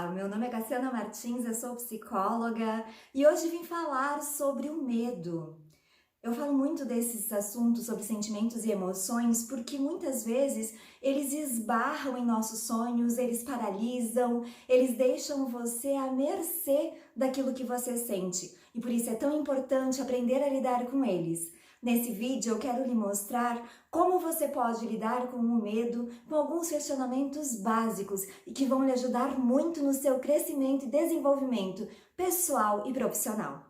Olá, meu nome é Cassiana Martins, eu sou psicóloga e hoje vim falar sobre o medo. Eu falo muito desses assuntos sobre sentimentos e emoções porque muitas vezes eles esbarram em nossos sonhos, eles paralisam, eles deixam você à mercê daquilo que você sente e por isso é tão importante aprender a lidar com eles. Nesse vídeo eu quero lhe mostrar como você pode lidar com o medo com alguns questionamentos básicos e que vão lhe ajudar muito no seu crescimento e desenvolvimento pessoal e profissional.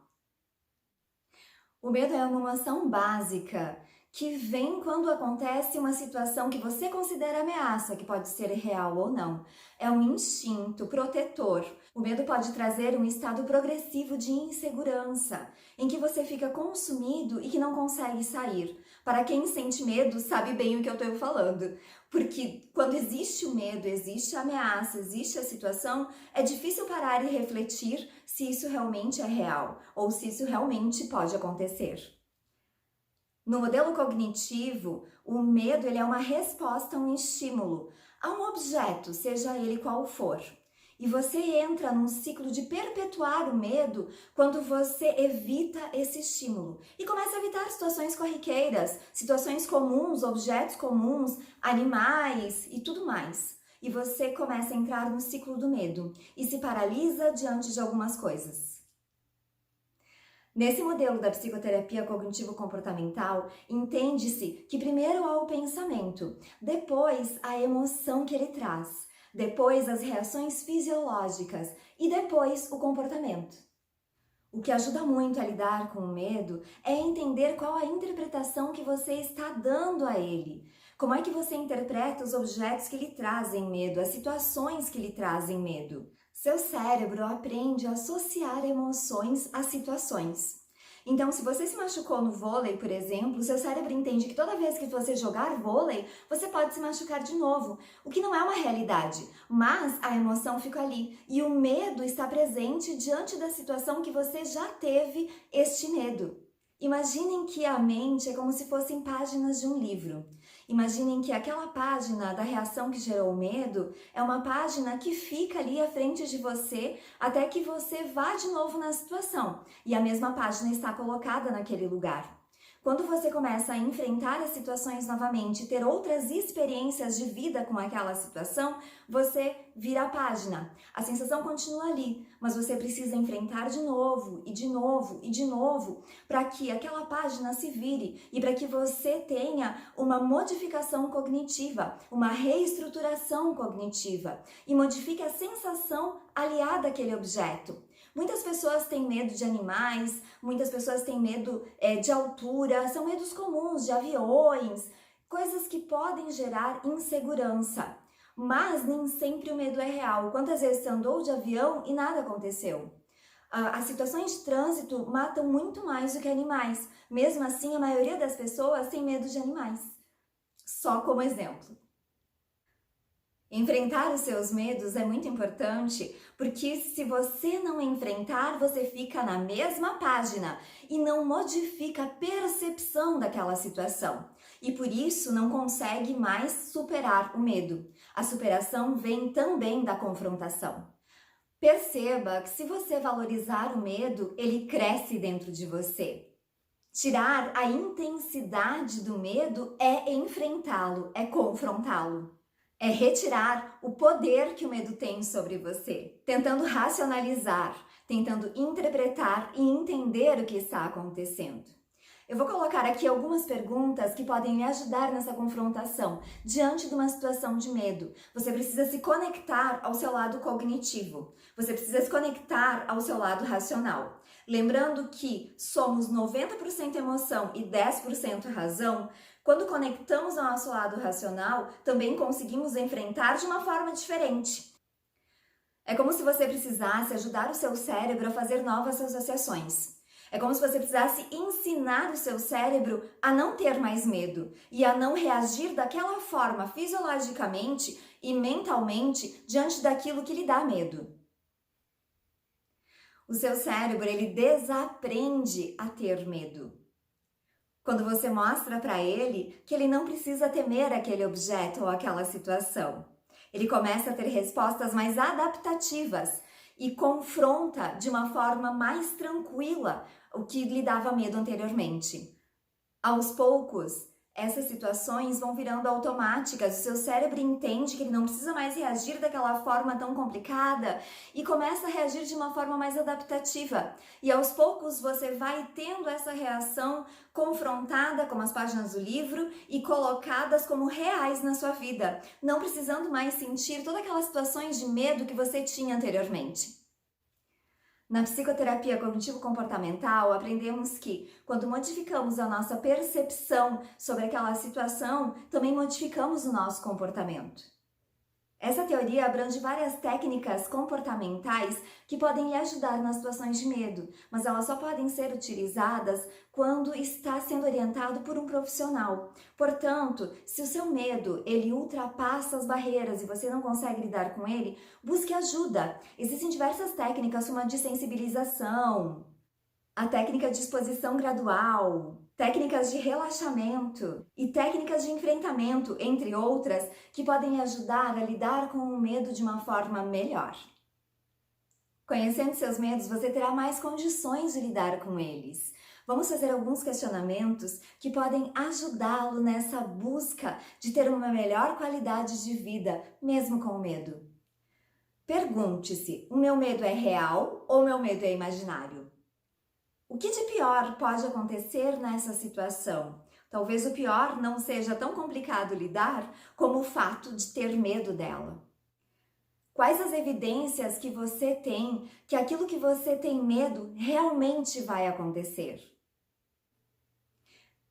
O medo é uma emoção básica que vem quando acontece uma situação que você considera ameaça, que pode ser real ou não. É um instinto protetor. O medo pode trazer um estado progressivo de insegurança, em que você fica consumido e que não consegue sair. Para quem sente medo, sabe bem o que eu estou falando. Porque quando existe o medo, existe a ameaça, existe a situação, é difícil parar e refletir se isso realmente é real ou se isso realmente pode acontecer. No modelo cognitivo, o medo ele é uma resposta a um estímulo, a um objeto, seja ele qual for. E você entra num ciclo de perpetuar o medo quando você evita esse estímulo e começa a evitar situações corriqueiras, situações comuns, objetos comuns, animais e tudo mais. E você começa a entrar no ciclo do medo e se paralisa diante de algumas coisas. Nesse modelo da psicoterapia cognitivo-comportamental, entende-se que primeiro há o pensamento, depois a emoção que ele traz, depois as reações fisiológicas e depois o comportamento. O que ajuda muito a lidar com o medo é entender qual a interpretação que você está dando a ele. Como é que você interpreta os objetos que lhe trazem medo, as situações que lhe trazem medo? Seu cérebro aprende a associar emoções a situações. Então, se você se machucou no vôlei, por exemplo, seu cérebro entende que toda vez que você jogar vôlei, você pode se machucar de novo, o que não é uma realidade, mas a emoção fica ali e o medo está presente diante da situação que você já teve este medo. Imaginem que a mente é como se fossem páginas de um livro. Imaginem que aquela página da reação que gerou o medo é uma página que fica ali à frente de você até que você vá de novo na situação e a mesma página está colocada naquele lugar. Quando você começa a enfrentar as situações novamente, ter outras experiências de vida com aquela situação, você vira a página. A sensação continua ali, mas você precisa enfrentar de novo e de novo e de novo para que aquela página se vire e para que você tenha uma modificação cognitiva, uma reestruturação cognitiva e modifique a sensação aliada àquele objeto. Muitas pessoas têm medo de animais, muitas pessoas têm medo de altura, são medos comuns, de aviões, coisas que podem gerar insegurança. Mas nem sempre o medo é real. Quantas vezes você andou de avião e nada aconteceu? As situações de trânsito matam muito mais do que animais. Mesmo assim, a maioria das pessoas tem medo de animais. Só como exemplo. Enfrentar os seus medos é muito importante, porque se você não enfrentar, você fica na mesma página e não modifica a percepção daquela situação. E por isso não consegue mais superar o medo. A superação vem também da confrontação. Perceba que se você valorizar o medo, ele cresce dentro de você. Tirar a intensidade do medo é enfrentá-lo, é confrontá-lo. É retirar o poder que o medo tem sobre você, tentando racionalizar, tentando interpretar e entender o que está acontecendo. Eu vou colocar aqui algumas perguntas que podem me ajudar nessa confrontação diante de uma situação de medo. Você precisa se conectar ao seu lado cognitivo, você precisa se conectar ao seu lado racional. Lembrando que somos 90% emoção e 10% razão, quando conectamos ao nosso lado racional, também conseguimos enfrentar de uma forma diferente. É como se você precisasse ajudar o seu cérebro a fazer novas associações. É como se você precisasse ensinar o seu cérebro a não ter mais medo e a não reagir daquela forma fisiologicamente e mentalmente diante daquilo que lhe dá medo. O seu cérebro, ele desaprende a ter medo. Quando você mostra para ele que ele não precisa temer aquele objeto ou aquela situação. Ele começa a ter respostas mais adaptativas e confronta de uma forma mais tranquila o que lhe dava medo anteriormente. Aos poucos, essas situações vão virando automáticas, o seu cérebro entende que ele não precisa mais reagir daquela forma tão complicada e começa a reagir de uma forma mais adaptativa. E aos poucos você vai tendo essa reação confrontada com as páginas do livro e colocadas como reais na sua vida, não precisando mais sentir todas aquelas situações de medo que você tinha anteriormente. Na psicoterapia cognitivo-comportamental, aprendemos que, quando modificamos a nossa percepção sobre aquela situação, também modificamos o nosso comportamento. Essa teoria abrange várias técnicas comportamentais que podem lhe ajudar nas situações de medo, mas elas só podem ser utilizadas quando está sendo orientado por um profissional. Portanto, se o seu medo ele ultrapassa as barreiras e você não consegue lidar com ele, busque ajuda. Existem diversas técnicas, como a de sensibilização, a técnica de exposição gradual, técnicas de relaxamento e técnicas de enfrentamento, entre outras, que podem ajudar a lidar com o medo de uma forma melhor. Conhecendo seus medos, você terá mais condições de lidar com eles. Vamos fazer alguns questionamentos que podem ajudá-lo nessa busca de ter uma melhor qualidade de vida, mesmo com o medo. Pergunte-se: o meu medo é real ou o meu medo é imaginário? O que de pior pode acontecer nessa situação? Talvez o pior não seja tão complicado lidar como o fato de ter medo dela. Quais as evidências que você tem que aquilo que você tem medo realmente vai acontecer?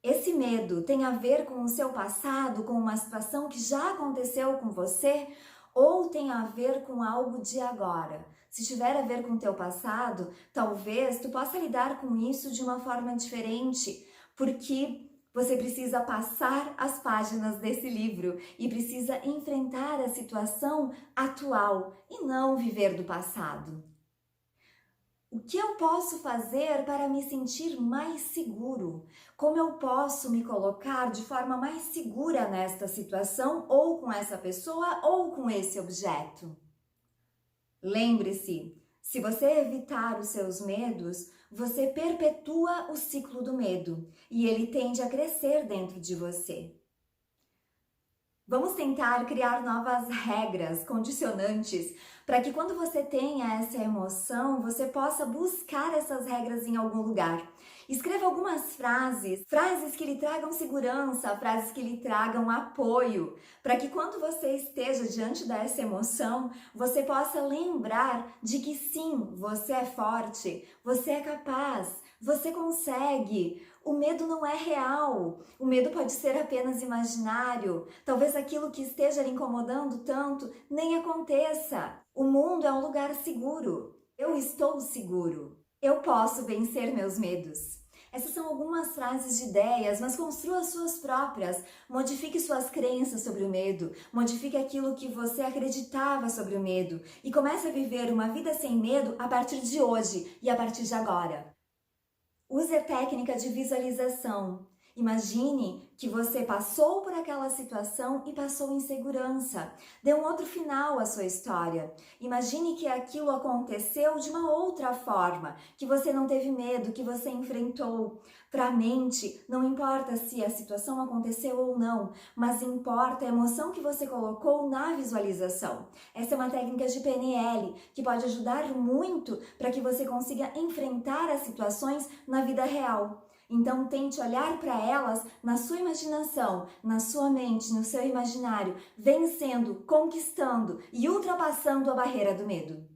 Esse medo tem a ver com o seu passado, com uma situação que já aconteceu com você, ou tem a ver com algo de agora? Se tiver a ver com o teu passado, talvez tu possa lidar com isso de uma forma diferente, porque você precisa passar as páginas desse livro e precisa enfrentar a situação atual e não viver do passado. O que eu posso fazer para me sentir mais seguro? Como eu posso me colocar de forma mais segura nesta situação, ou com essa pessoa, ou com esse objeto? Lembre-se, se você evitar os seus medos, você perpetua o ciclo do medo e ele tende a crescer dentro de você. Vamos tentar criar novas regras, condicionantes, para que quando você tenha essa emoção, você possa buscar essas regras em algum lugar. Escreva algumas frases que lhe tragam segurança, frases que lhe tragam apoio, para que quando você esteja diante dessa emoção, você possa lembrar de que sim, você é forte, você é capaz, você consegue. O medo não é real, o medo pode ser apenas imaginário, talvez aquilo que esteja lhe incomodando tanto nem aconteça. O mundo é um lugar seguro, eu estou seguro, eu posso vencer meus medos. Essas são algumas frases de ideias, mas construa as suas próprias. Modifique suas crenças sobre o medo, modifique aquilo que você acreditava sobre o medo e comece a viver uma vida sem medo a partir de hoje e a partir de agora. Use a técnica de visualização. Imagine que você passou por aquela situação e passou em segurança. Dê um outro final à sua história. Imagine que aquilo aconteceu de uma outra forma, que você não teve medo, que você enfrentou. Para a mente, não importa se a situação aconteceu ou não, mas importa a emoção que você colocou na visualização. Essa é uma técnica de PNL que pode ajudar muito para que você consiga enfrentar as situações na vida real. Então tente olhar para elas na sua imaginação, na sua mente, no seu imaginário, vencendo, conquistando e ultrapassando a barreira do medo.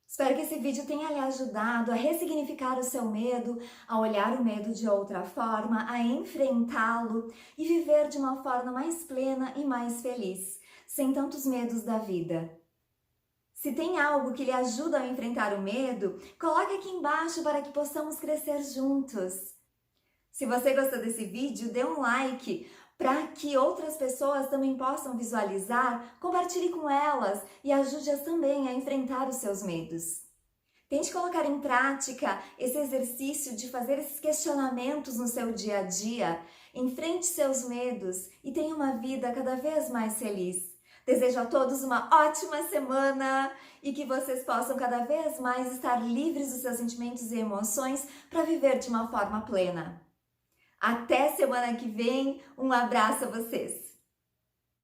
Espero que esse vídeo tenha lhe ajudado a ressignificar o seu medo, a olhar o medo de outra forma, a enfrentá-lo e viver de uma forma mais plena e mais feliz, sem tantos medos da vida. Se tem algo que lhe ajuda a enfrentar o medo, coloque aqui embaixo para que possamos crescer juntos. Se você gostou desse vídeo, dê um like para que outras pessoas também possam visualizar, compartilhe com elas e ajude-as também a enfrentar os seus medos. Tente colocar em prática esse exercício de fazer esses questionamentos no seu dia a dia, enfrente seus medos e tenha uma vida cada vez mais feliz. Desejo a todos uma ótima semana e que vocês possam cada vez mais estar livres dos seus sentimentos e emoções para viver de uma forma plena. Até semana que vem, um abraço a vocês!